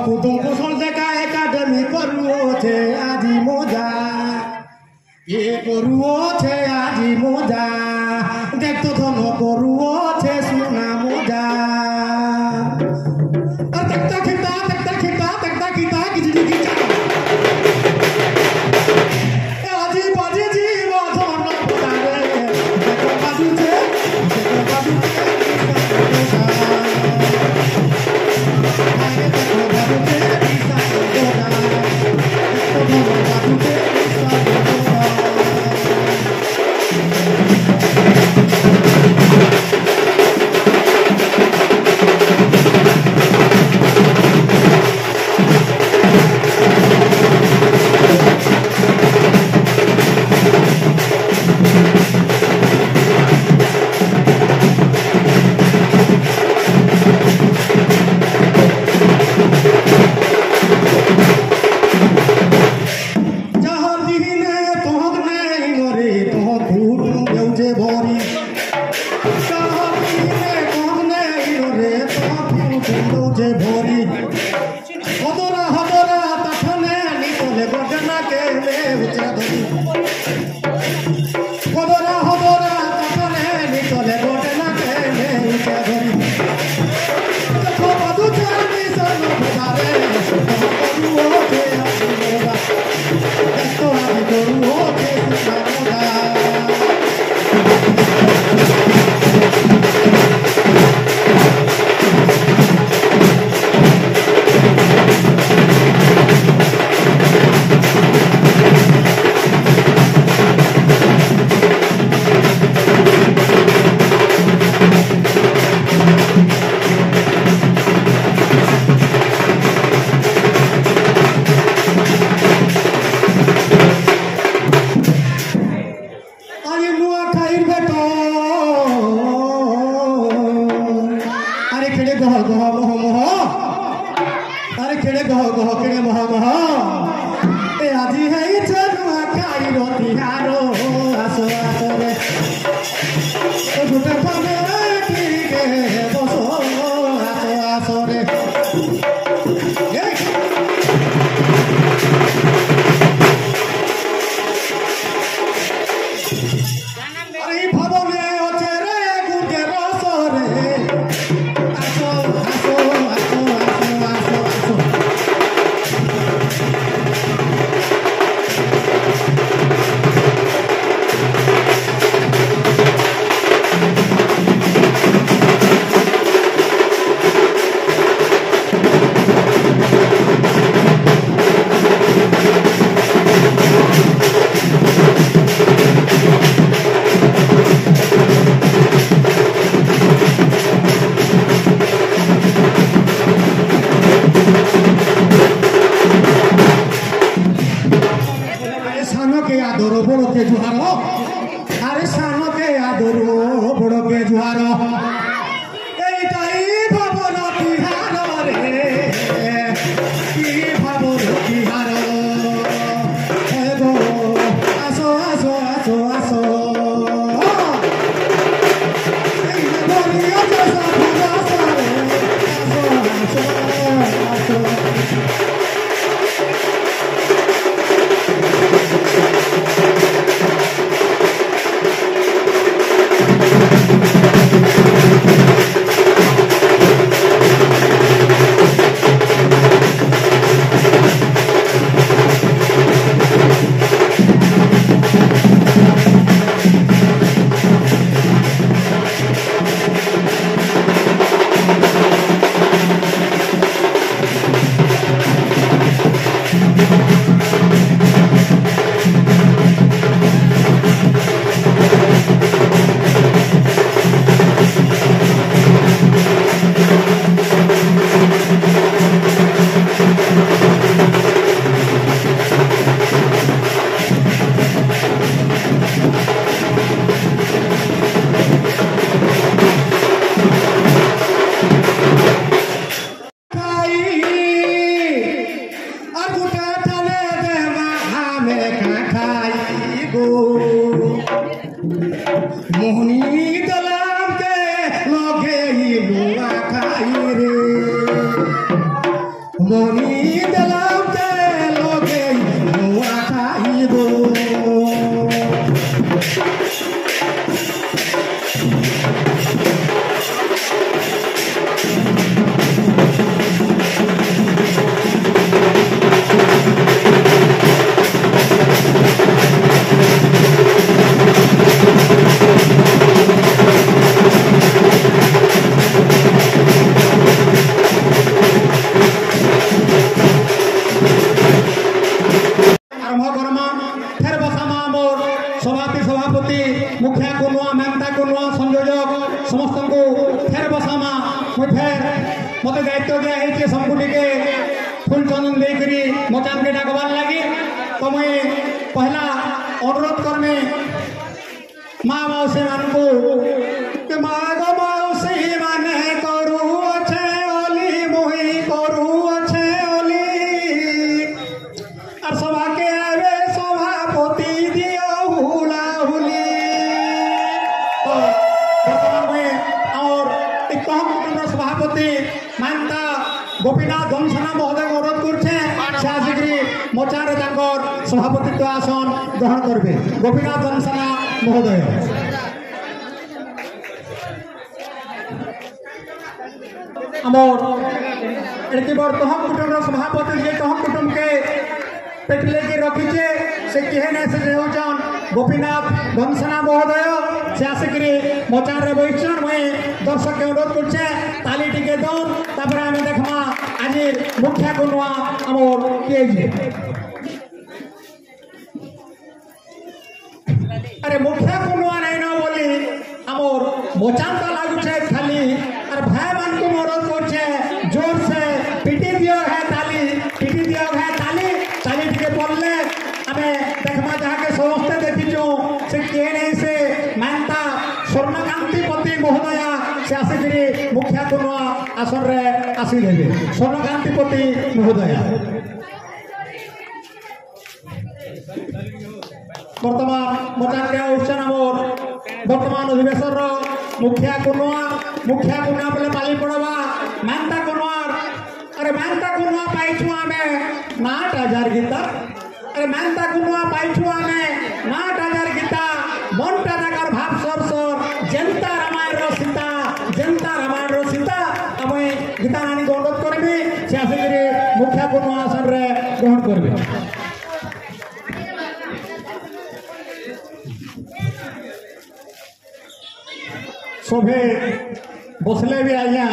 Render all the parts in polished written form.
কুটুম কুশল দেখা একাডেমি করুছে আজি মজা করুছে আজি মজা দেখতো ধন করুছে সোনা মজা দেখতা খিতা কিছু কিছু আজি বাজে জীব ধন পুরারে দেখো বাজুছে Morning. मुखिया को नुआ मेहता को नुआ संयोजक समस्त को फेर बसामा मुझे फेर मत दायित्व दिया है सबको टे फुल चंदन देकरी मोचान के डाकबार लगी तो मुझे पहला अनुरोध करने माँ मौसी मान को माँ गो मौसी माने करू अच्छे ओली मुही करू अच्छे ओली और सभा के आवे सभापति दियो हुला हुली तो वर्तमान में और एक कुटुंब सभापति मानता गोपीनाथ धनसना महोदय अनुरोध करछे से आसिकरी मोचारे तांकर सभापतित्व आसन ग्रहण करबे गोपीनाथ धनसना महोदय आमर एड़की बड़ तहम कुटुंब सभापति जे तहम कुटुंब के पेटले के रखीचे से किहे ने से होचन गोपीनाथ धनसना महोदय से आसिकरी मोचारे बैठन में दर्शक के अनुरोध करछे ताली टिके दन तापर आमे देखमा आज मुखिया को नुआ आमर के जे अरे मुखिया को नुआ नहीं ना बोली आमर मोचान तो लागू छे खाली और भाई मान को अनुरोध करछे जोर से पीटी दियो है ताली ताली टिके बोलले आमे देखमा जहा के समस्त देखिजो से के नहीं से मानता स्वर्णकांति पति महोदया से आसिकरी मुखिया को नुआ आसन रे आसी देबे स्वर्णकांति पति महोदया वर्तमान मोचान के उत्सव आमर वर्तमान अधिवेशन मुखिया को नुआ बोले पाली पड़वा मानता को नुआ अरे मानता को नुआ पाइछु आमे 9000 गीता अरे मानता को नुआ पाइछु आमे 9000 गीता मनटा नगर भाव सर जनता रामायण रो सीता आमे गीता नानी को अनुरोध करबी से आसिकरी मुखिया को नुआ आसन रे ग्रहण करबी शोभे बसले भी आज्ञा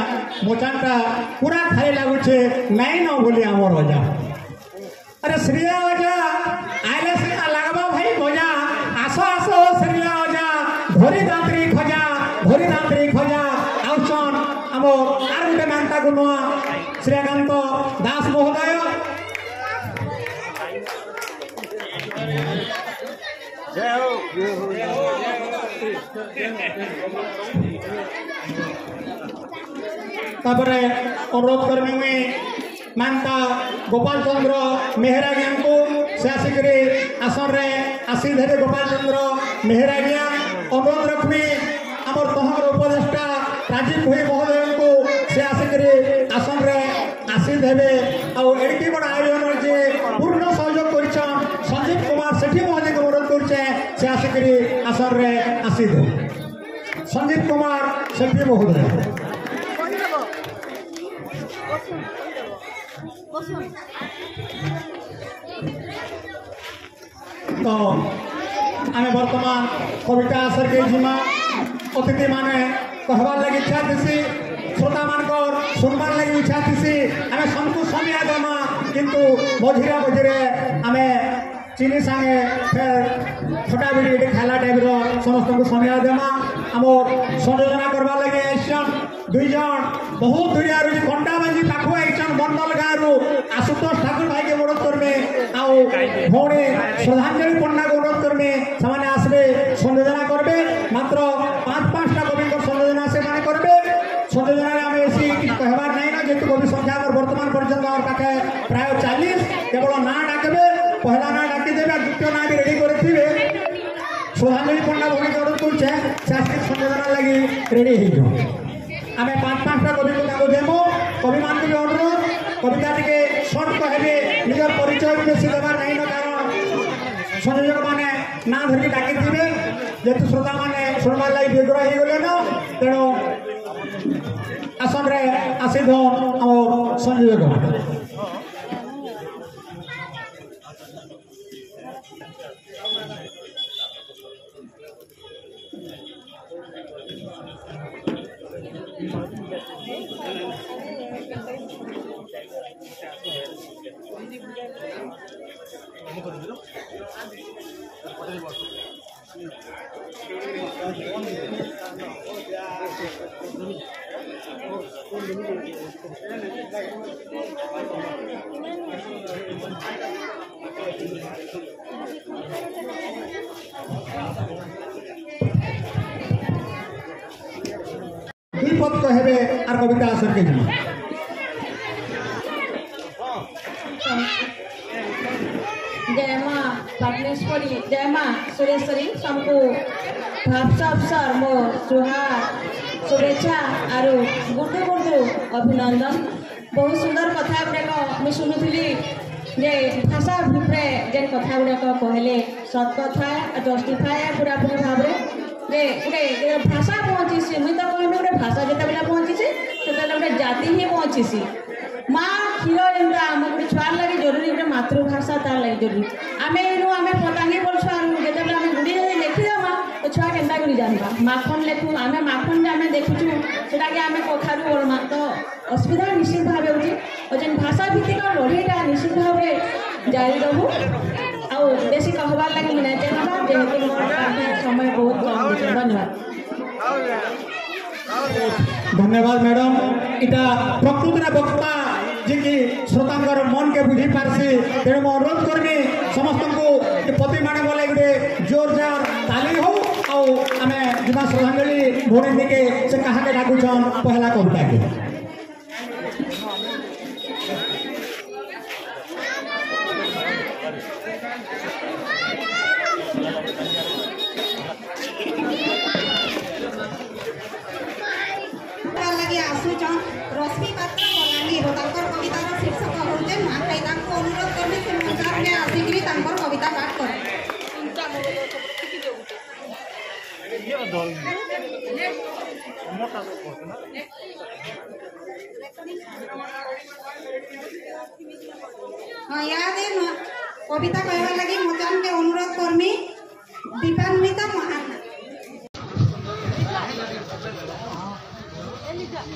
मोचानटा पूरा खाली लगुचे नहीं न बोली आमर वजा अरे श्रिया वजा आइले सीना लगबा भाई मजा आसो आसो श्रिया वजा धरी दात्री खजा आउचन आमर आर गुटे मानता को नुआ श्रीकांत दास महोदय जय हो तापरे अनुरोध करने में मानता गोपाल चंद्र मेहरागिया को से आसिकरी आसन रे आसी धरे गोपाल चंद्र मेहरागिया अनुरोध रखमी आमर तहर उपदेष्टा राजीव भाई महोदय को से आसिकरी आसन रे आसी देवे और एडकी बड़ आयोजन जे पूर्ण सहयोग करछन संजीव कुमार सेठी महोदय को अनुरोध करछे से आसिकरी आसन रे आसी दे संजीव कुमार सेठी महोदय तो आम बर्तमान कविता आसर के जिमा अतिथि माने कहबार लगी इच्छा थी श्रोता मानकर सुनबार लगी इच्छा थी आम सबको समय देमा किंतु मझिरे आम चीनी सांगे फिर छोटा बिड़ी ये खाला टाइप समस्त को समय देमा आम संयोजना करवा लगे आईसन 2 जन बहुत दूरिया कंटा बांधी पाखु आईसन बंडल गाँव आशुतोष ठाकुर भाई के अनुरोध करमे भौणी श्रद्धांजलि पंडा को अनुरोध करमे से आसबे संयोजना करबे मात्र 5-5टा कवि संयोजना से माने करबे संयोजना आम बेसी कहबार नहीं ना जेतु कवि संख्या वर्तमान पर्यटन पाखे प्राय 40 केवल ना डाकबे पहला ना डाकी देवे द्वितीय ना भी रेडी करे श्रद्धांजलि पंडा भौणी के अनुरोध करछे शास्त्रीय संयोजना लगी रेडी हो आम 5-5टा कवि को देमु कवि मान भी अनुरोध कविता टी सर्ट कहबे निजर परिचय भी बेसी देवार नहीं न कारण संयोजक मैंने ना धरिकी डाकी थे जेतु श्रोता मैंने शुणवार लगे बेग्र हो गले न तेणु आसन रे आसी आम संयोजक दुई पद कहबे आर कविता आसर के जिमा जय माँ पाटनेश्वरी जय माँ सुरेश्वरी सबको भावसा अवसर मो सुहार शुभेच्छा आरु गुर्दु गुर्दु अभिनंदन बहुत सुंदर कथा गुड़ाक मुझे शुणुली जे भाषा उपरे जेन कथा गुड़ाक कहले सत कथा जस्टिफाए पूरापूरी भाव गोटे भाषा पहुँची मुझे तो कहमी गोटे भाषा जिते पहुँची से गोटे जाति ही पहुँची माँ क्षीर जमी आम गोटे छुआर लगे जरूरी गोटे मातृभाषा तार लगे जरूरी आम आम पतांगी बोल छुआर जो आम गुड़ी लिखिदेमा तो छुआ केन्ता कर जानवा माखन लेखु आम माखन आम देखुचु सेटा आम कखारू बोलमा तो असुविधा निश्चित भाव होती भाषा भित्तिक लड़ईटा निश्चित भाव जारी रहू आउ बेसी कहबार लगे मुझे चाहवा जेहेतु मोर समय बहुत कम धन्यवाद धन्यवाद मैडम इटा प्रकृति वक्ता जी की श्रोतांकर मन के बुझी पारसी तेणु मैं अनुरोध करमी समस्त को पति माने बोले गोटे जोरदार ताली हो आम जीवा श्रद्धांजलि भोनी के से कहा के डाकुछन पहला कविता के आसुचन रश्मि पात्र बलांगीर कवितार शीर्षक होचे नुआखाई अनुरोध करबे से मंचार में आसिक कविता पाठ कर हाँ याद कविता कहवा लगी मचान के अनुरोध करमी दीपान्विता महाना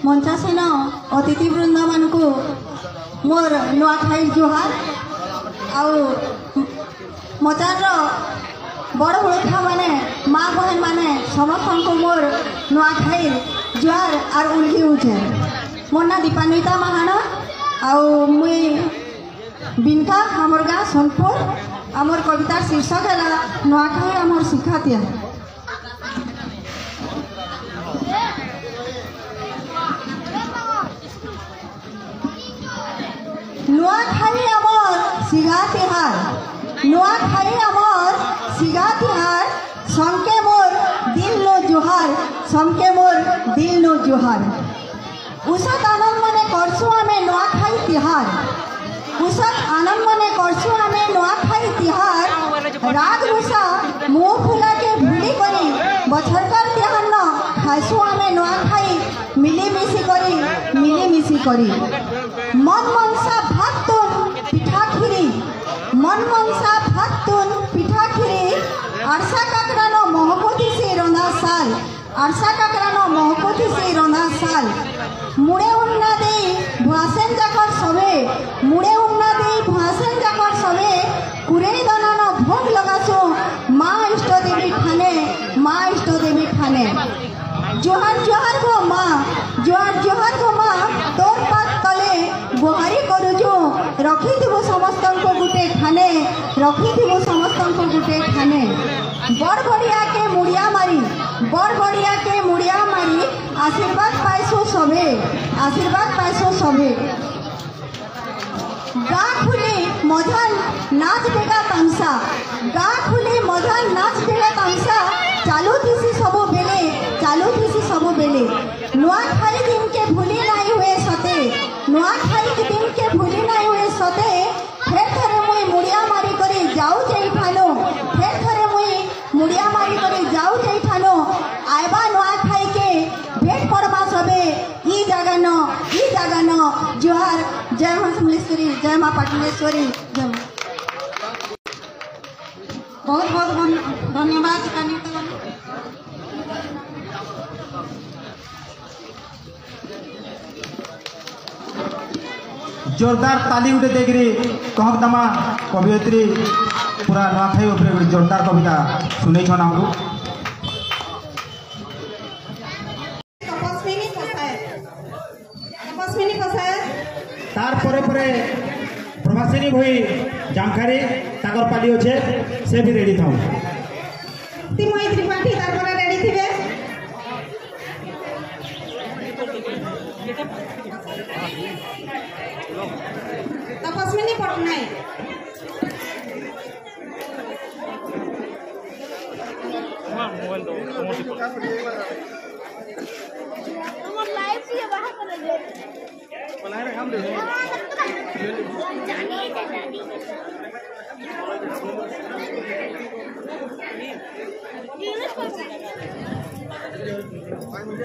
मंचासीन अतिथिवृंद मान को मोर नुआखाई जुहार आउ मचार बड़ बड़ा माने माँ बहन माने समस्त को मोर नुआखाई जुहार आर उल्गी उठे मोर ना दीपान्विता महाना आउ मुई बिनका आमर गाँ सोनपुर आमर कवितार शीर्षक है नुआखाई आमर शिखातिया नुआखाई आमर सिगा तिहार नुआखाई आमर सिगा तिहार समके मोर दिल नो जुहार समके मोर दिल नो जुहार उसत आनंद मने करसु आमे नुआखाई तिहार उसत आनंद मने करसु आमे नुआखाई तिहार राग रुषा मुँह फुला के भूली करी बछरकर तिहार न खाइसु आमे नुआखाई मिलीमिशी करी मन मनसा भात तुन पिठा खीरी मन मनसा भात तुन पिठा खीरी आरसा काकरानो महपति से रंधा साल आरसा काकरानो महपति से रंधा साल मुड़े उन्ना दे भाषण जाकर सबे मुड़े उन्ना दे भाषण जाकर सबे कुरे दानानो भोग लगासो माँ इष्ट देवी ठाने जोहार जोहार गो माँ जोहार गो माँ तोर पात तले गुहारी करुजु रखिथिबो समस्त को गुटे ठाने रखिथिबो समस्त को गुटे ठाने बड़ बढ़िया के मुड़िया मारी आशीर्वाद पाइसो सबे गाँ खुली मजा नाच देगा तमसा गाँ खुली मजा नाच देगा तमसा चालू थी सब बेले नुआखाई दिन के भूली नहीं हुए सते नुआखाई दिन के भूली नहीं हुए सते फेर थरे मुई मुड़िया मारी करे जाऊ जाई ठानो फेर थरे मुई मुड़िया मारी करे जाऊ जाई ठानो आइबा नुआखाई के भेंट पड़वा सबे ई जगह न जोहार जय मां समलेश्वरी जय मां पाटनेश्वरी जय बहुत बहुत धन्यवाद। जोरदार ताली उठे देखिए कहब दमा कवियत्री पूरा नुआखाई जोरदार कविता सुनैछन हमको तपस्विनी कसाय तार परे परे प्रभासिनी भई जामखारी ताकर पाली अच्छे से भी रेडी था तिमय त्रिपाठी तारपर रेडी थिबे तपस्विनी पटनायक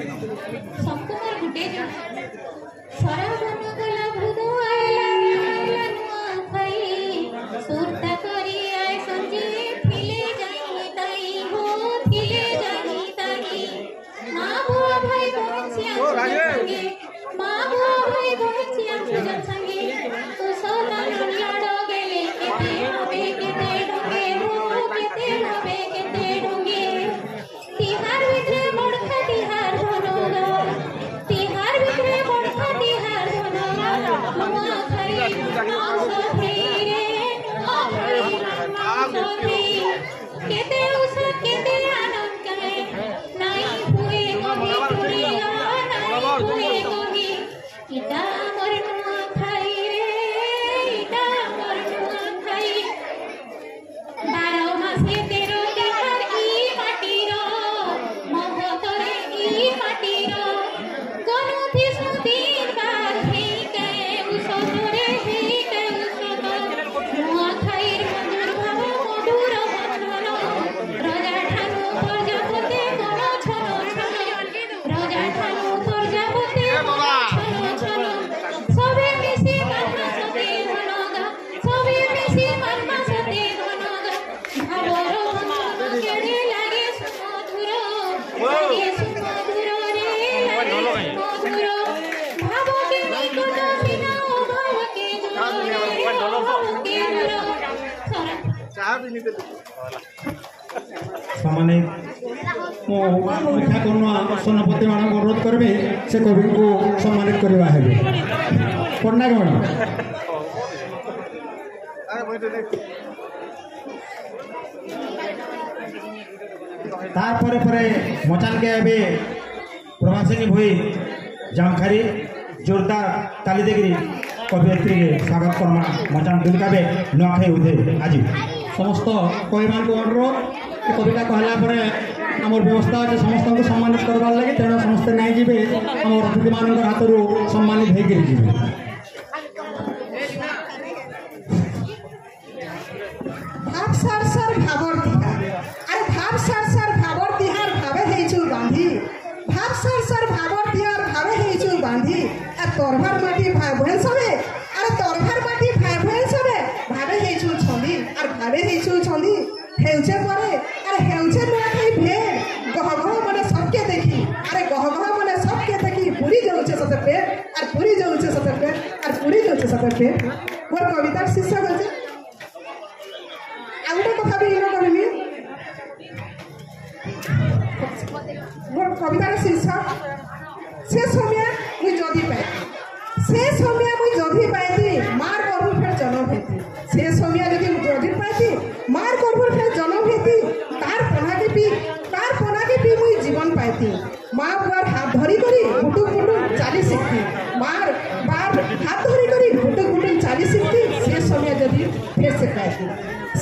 संकुमार गुटे सारा बन गला भूदो आयला नुआ खाई सुरता करी आय संजी फिले जाई ताई हो फिले जाई ताई मां बुआ भाई बहसिया संगे मां बुआ भाई बहसिया सुजन संगे तो सोना लाडो गेले केते होबे केते डोंगे हो केते होबे केते डोंगे तिहार विद्रे मोड़खा तिहार धनोगा तिहार विद्रे मोड़खा तिहार धनोगा नुआ खाई आंसो फेरे आंसो केते उस केते आनंद करे नाई हुए कभी पुरिया नाई हुए कभी इटा मोर नुआ खाई रे इटा मोर नुआ खाई 12 मासे 13 तिहार ई माटीर महतरे ई माटीर गनु थिसु दिन बार हेई के उसतरे हेई के उसत नुआ खाईर मधुर भाव मधुर बचन राजा ठानु प्रजापति गण छन छन राजा ठानु प्रजापति गण छन छन सबे मिसी मानमा सते धनगा सबे मिसी मानमा सते धनगा भावर बंधन केड़े लागे सुमधुर रे लागे सुमधुर भाव के निकट बिना भाव के दूर भाव के दूर सामान्य मुख्या करुणा सेनापति मान अनुरोध करबे से कवि को सम्मानित करवा हेबे पटनायक मैडम तार परे परे मचान के एबे प्रभासिनी भई जामखारी जोरदार ताली देगिरी कवियत्री के स्वागत करमा मचान दुलकाबे नुआखाई उठे आज समस्त कवि मान को अनुरोध कविता कहला परे आमर व्यवस्था अच्छे समस्त को सम्मानित करवार लगे तेणु समस्ते नहीं जीवे आम अतिथि मान हाथ सम्मानित होकर जीवे भाव सार सार भावर तिहार अरे भाव सार सार भावर तिहार भावे हेइछु बांधी भाव सार सार भावर तिहार भावे हेइछु बांधी आ तोरभार माटी भाई बहन सबे अरे तोरभार माटी भाई बहन सबे भावे हेइछु छंदी और भावे हेइछु छंदी हेउचे परे अरे हेउचे नुआ खाई भेड़ गह गह मने सबके देखी अरे गह गह मने सबके देखी पूरी जाउचे सते पेट और पूरी जाउचे सते पेट और पूरी जाउचे सते पेट मोर कवितार शीर्षक होचे आउटे कथा भी इनो करमी मोर कवितार शीर्षक से समय मुई जदी पाई से समय मुई जदी पाइती मार गर्भ फेर जन्म हेती से समय जदी जदी पाइती मार गर्भ फेर जन्म हेती तार पना के पी मुई जीवन पाइती माँ बुआर हाथ धरी करी गुटुक गुटुक चाली शिखती मार बार हाथ धरी करी गुटुक गुटुक चाली शिखती से समय जदी फेर से पाइती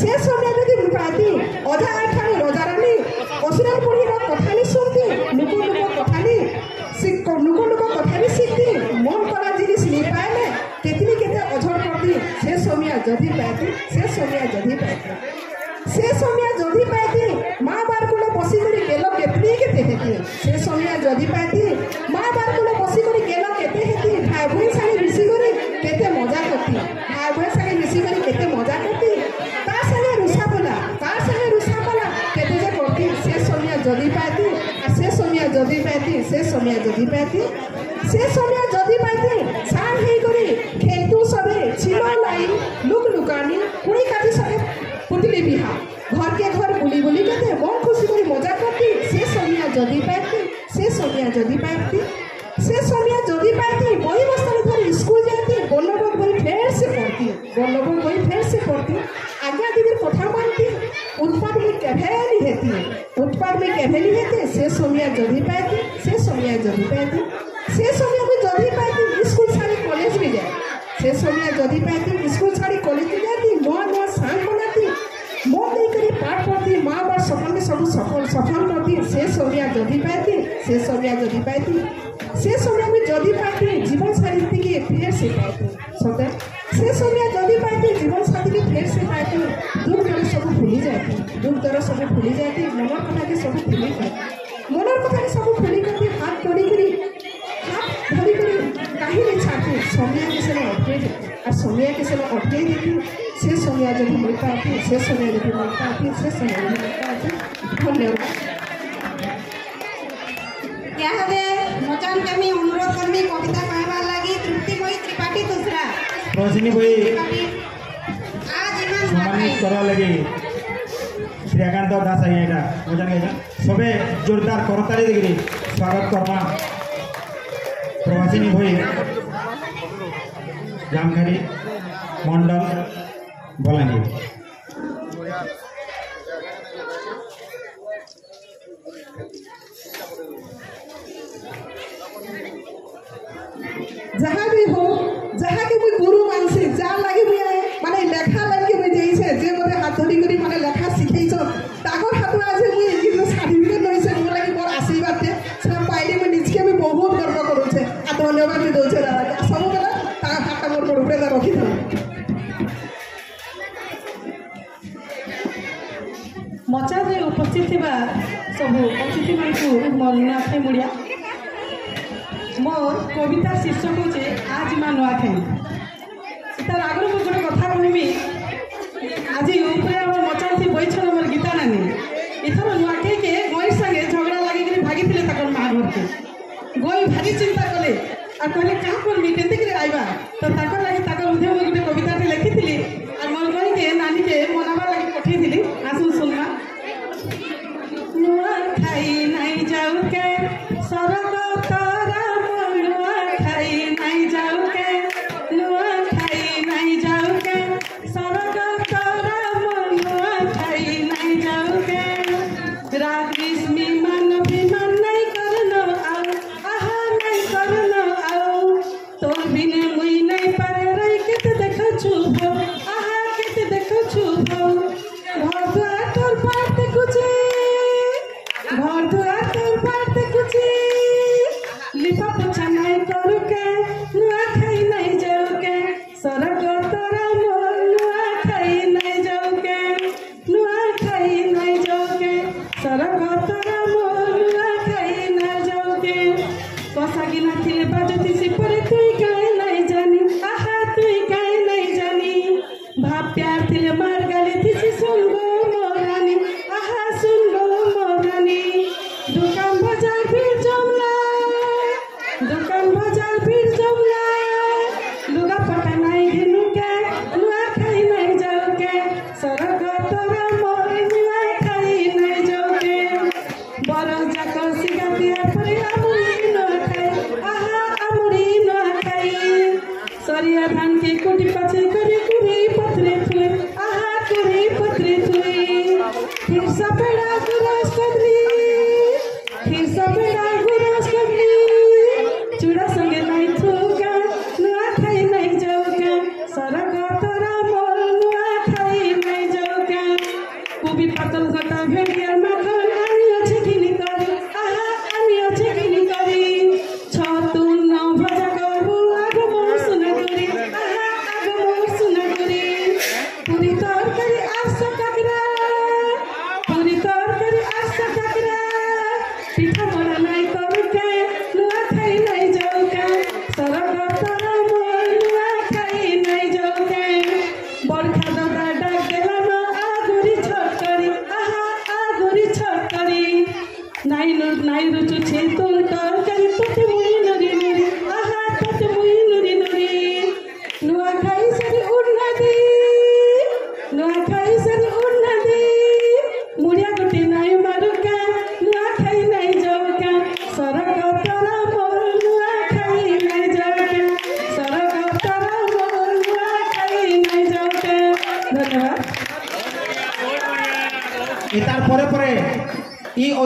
से समय जदी पाइती अजा आठानी रजारानी असुरार पुरीर कथानी सुनती लुको लुको कथानी लुको लुको कथानी शिखती मन करा जिनिस नी पाइले केतनी केते अझर करती से समय जदी पाइती से समय जदी पाइती से समय जदी पाइती माँ बार को बसी करी गेलो केतनी केते हेती से समय जदी पाइती माँ बार को बसी करी गेलो केते हेती भाई बहन सागे मिसी करी केते मजा करती भाई बहन सागे मिसी करी केते मजा करती तार संगे रुसा बोला केते जे करती से समय जदी पाइती आ से समय जदी पाइती से समय जदी पाइती से समय जदी पाइती सार हेई करी खेतु सबे छिलो लाइन लुक लुकानी कुड़ी काटी सबे पुतली बिहा घर के घर बुली बुली के मन खुशी कर मजा करती से समय जदि पाती से समय जदि पाती से समय जदि पाती बही बस्तान धर स्कूल जाती बल्लभ बही फेर से पढ़ती बल्लभ बही फेर से पढ़ती आज्ञा दीदी कथा मानती उत्पाद में केभेली हेती उत्पाद में केभेली हेते से समय जदि पाती से समय जदि पाती से समय में जदि पाती स्कूल छाड़ी कॉलेज में जाए से समय जदि पाती स्कूल छाड़ी कॉलेज में जाती नवा नवा सांग बनाती मन नहीं पाठ पढ़ती माँ बाप सपन में सब सफल करती से समय जदि पाती से समय जदि पाती से समय में जदि पाती जीवन साथी के फिर से पाती सते से समय जदि पाती जीवन साथी के फिर से पाती दुख दर्द सब भूली जाती दुख दर्द सब भूली जाती मनर कथा के सब भूली जाती मनर कथा के सब भूली करती हाथ जोड़ी करी हाथ धरी करी कहीं नहीं छाती समय के से अटके देती और समय के से अटके देती से समय जदि मिल पाती से समय जदि मिल पाती से समय जदि मिल पाती धन्यवाद यादे मचान कमी अनुरोध करमी कविता कहबार लागि तृप्ति भाई त्रिपाठी दूसरा रोशनी भाई आज इमान सम्मानित करा लगी श्रीकांत दास आइए एटा मचान गया सबे जोरदार करताली देगिरी स्वागत करमा प्रवासिनी भाई जामखाड़ी मंडल बलांगीर जहाँ भी हो जहाँ के मुई गुरु मानसी जा लगे मुई माने लेखा लगे मुई जैसे जे मोरे हाथ धरी करी माने लेखा सिखैछ ताकर हाथ आज मुई कि सर्टिफिकेट लइसे मोर लागि मोर आशीर्वाद दे सब पाइले मुई निजके भी बहुत गर्व करू छे आ धन्यवाद दे दउ छे दादा सब बेला ता हाथ मोर मोर ऊपर रखी दो मचारे उपस्थित थिबा सब अतिथि मानकु मोर नुआखाई मुड़िया मोर कविता शीर्षक होचे आज माँ नुआखाई तार आगर मुझे गोटे कथा कहमी आज ऊपर मचान थी बैठन मोर गीता नानी इथर नुआखाई के गई संगे झगड़ा लगे भागी माँ घर के गई भारी चिंता कले और कहले क्या करमी के आइबा तो लगे उद्योग गोटे कविता लिखी और मोर गई के नानी के मनाबार लगे पठेली आसुन सुनमा नुआखाई नहीं जाऊ के सरग तारा नुआखाई नहीं जाऊ के नुआखाई नहीं जाऊ के सरग तारा नुआखाई नहीं जाऊ के राग विस्मी मान अभिमान नहीं करनो आओ आहा नहीं करनो आओ तोर बिने मुई नहीं पारे रही केते देखो छुबो आहा केते देखो छुबो घर द्वार तोर पाते कुछ घर द्वार तोर पाते कुछ लिपा पोछा नहीं करू के नुआखाई नहीं जाऊ के सरग तोरा मोर नुआखाई नहीं जाऊ के नुआखाई नहीं जाऊ के सरग तोरा मोर नुआखाई नहीं जाऊ के कसागी ना थिले बाजती से परे तुई काहे नहीं जानी आहा तुई काहे नहीं जानी भाव प्यार थिले मार गाली थी सुन गो मोरानी आहा सुन गो मोरानी दुकान बाजार भीड़ जमला दुकान बाजार भीड़ जमला लुगा पटा नहीं घेनु के नुआखाई नहीं जाऊ के सरग तोरा मोर नुआखाई नहीं जाऊ के बरल जाकर सिगा दिया परे आमुरी नुआखाई आहा आमुरी नुआखाई सरिया धान के कोटी पाछे करे कुरी पत्रे थुए आहा कुरी पत्रे थुए फिर सपेड़ा गुरस कदली फिर सपेड़ा गुरस कदली चूड़ा संगे नहीं थूका नुआखाई नहीं जाऊ के सरग तोरा मोर नुआखाई नहीं जाऊ के कुबी पातल गटा भेड़िया माखन आनी अच्छे किनी करी आहा आनी अच्छे किनी करी छतु न भजा करबू आगो मोर सुना करी आहा आगो मोर सुना करी पूरी तरकारी आसा काकरा पूरी तरकारी आसा काकरा पिठा मोरा नहीं करू के नुआखाई नहीं जाऊ के सरग तोरा मोर नुआखाई नहीं जाऊ के बरखा दादा डाक देला न आगुरी छटकरी आहा आगुरी छटकरी नाई रुचु छे तोर तरकारी तोते मुई नुरी नुरी आहा तोते मुई नुरी नुरी नुआखाई सरी उड़ना दी नुआखाई सरी उड़ना दी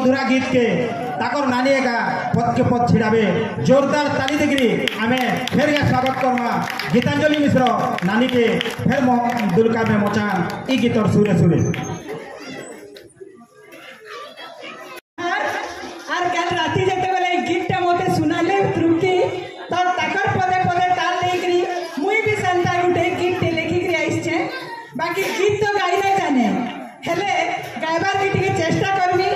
मधुरा गीत के ताकर नानी एका पद के पद छिड़ावे जोरदार ताली देकरी हमें फिर या स्वागत करमा गीतांजलि मिश्र नानी के फिर दुलका में मचान ई गीतर सुरे सुरे আর কাল রাতে যেতেবেলে গীতটা মতে শুনালে ত্রুকি তো তাকর পদে পদে তাল দেইকরি মুই भी संता गुटे गीत लेखिकरी आइছে बाकी गीत तो गाइले जाने हेले गाइबार भी टिके चेष्टा करबी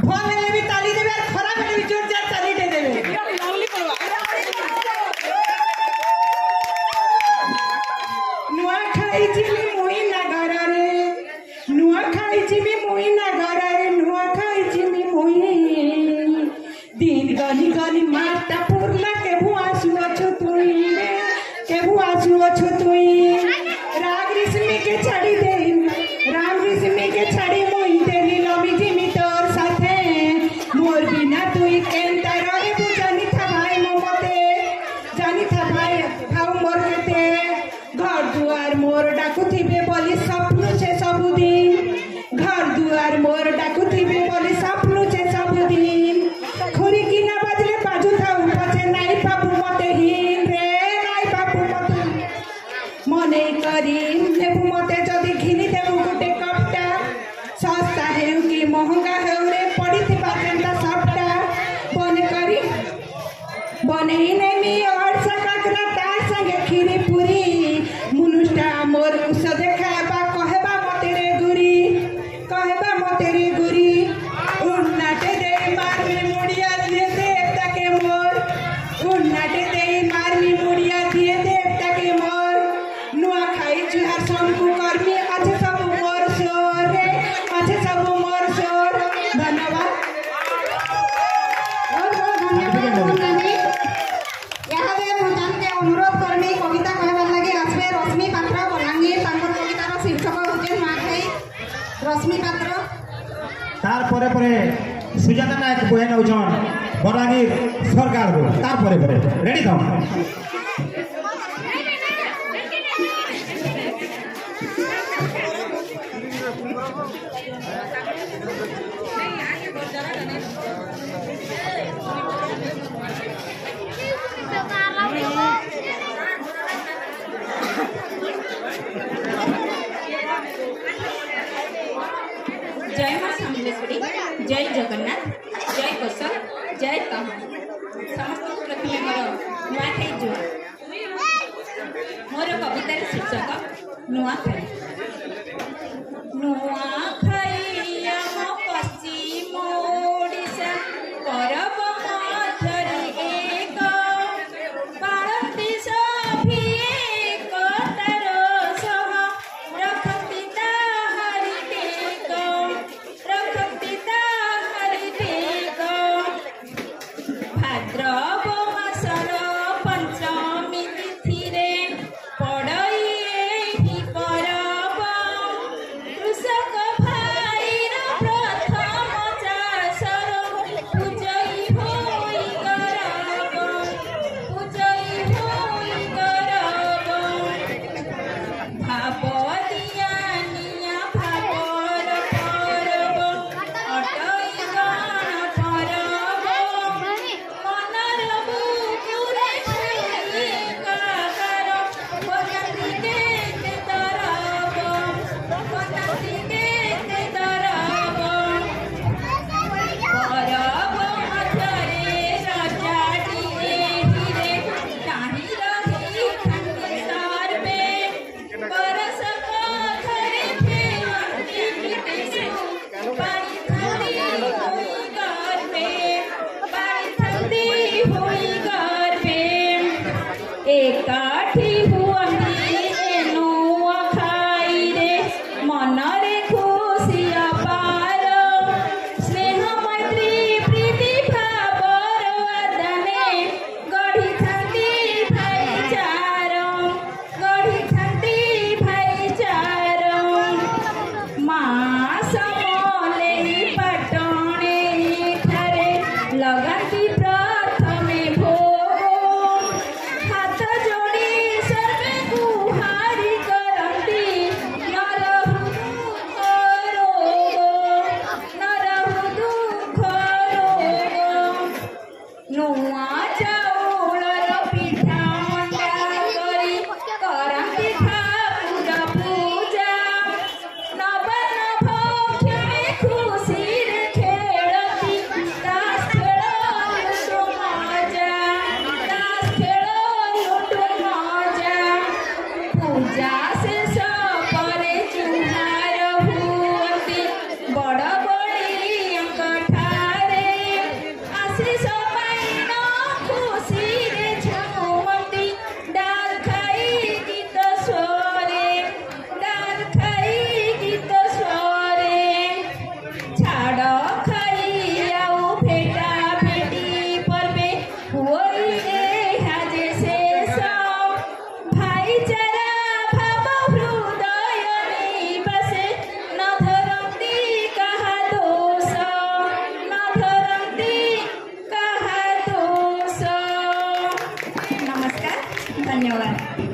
भल हेले भी ताली देबे और खराब हेले भी जोरदार ताली दे देबे नुआ खाई जिमी मुई ना घरे नुआ खाई जिमी मुई ना घरे नुआ खाई जिमी मुई दिन गली गली माता पुरला के भुआसु अछु तुई के भुआसु अछु तुई राग रिश्मी के छाड़ी दे राम रिश्मी के छाड़ी मुई देली लमी जिमी तोर साथे मोर बिना तुई केनता रहे तू जानी था भाई ममते जानी था भाई भाव मोर केते घर दुआर मोर डाकुथिबे बोली सपनु छे सबुदिन घर दुआर मोर डाकुथिबे बोली सपनु छे सबुदिन खुरी की ना बजले बाजू था पछे नाई बाबू मते हिन रे नाई बाबू मते मने करी नेबू मते जदी घिनी देबू गुटे कपटा सस्ता हेउ कि महंगा हेउ रे पड़ी थी बाजेंता सबटा बने करी बने नेमी और सकाकरा तार संगे खीरी पूरी मुनुष्टा मोर उस देखाबा कहबा मते रे गुरी कहबा मते रे गुरी उन्नाटे दे मारमी मुड़िया दिए देवता के मोर उन्नाटे दे मारमी मुड़िया दिए देवता के मोर नुआ खाई जुहार सबको कर्मी अच्छे सब मोर सोर रे अच्छे सब मोर सोर धन्यवाद अनुरोध करमी कविता कहबार लगे आसबे रश्मि पात्र बलांगीर तांकर कवितार शीर्षक होचे नुआखाई रश्मि पात्र तार परे परे सुजाता नायक बहन होचन बलांगीर सरकार को तार परे परे रेडी तो जय मां समलेश्वरी जय जगन्नाथ जय कौशल जय कहानी समस्त प्रथम मोर नुआखाई जुआ मोर कवितार शीर्षक नुआखाई नुआखाई आम पश्चिम ओडिशा परब मध्यरे एक पाळती सभी एकतार सह रखती ताहारी टेक रखती ताहारी टेक भाद्रव मासर पंचमी तिथिरे पड़ई एही पर धन्यवाद।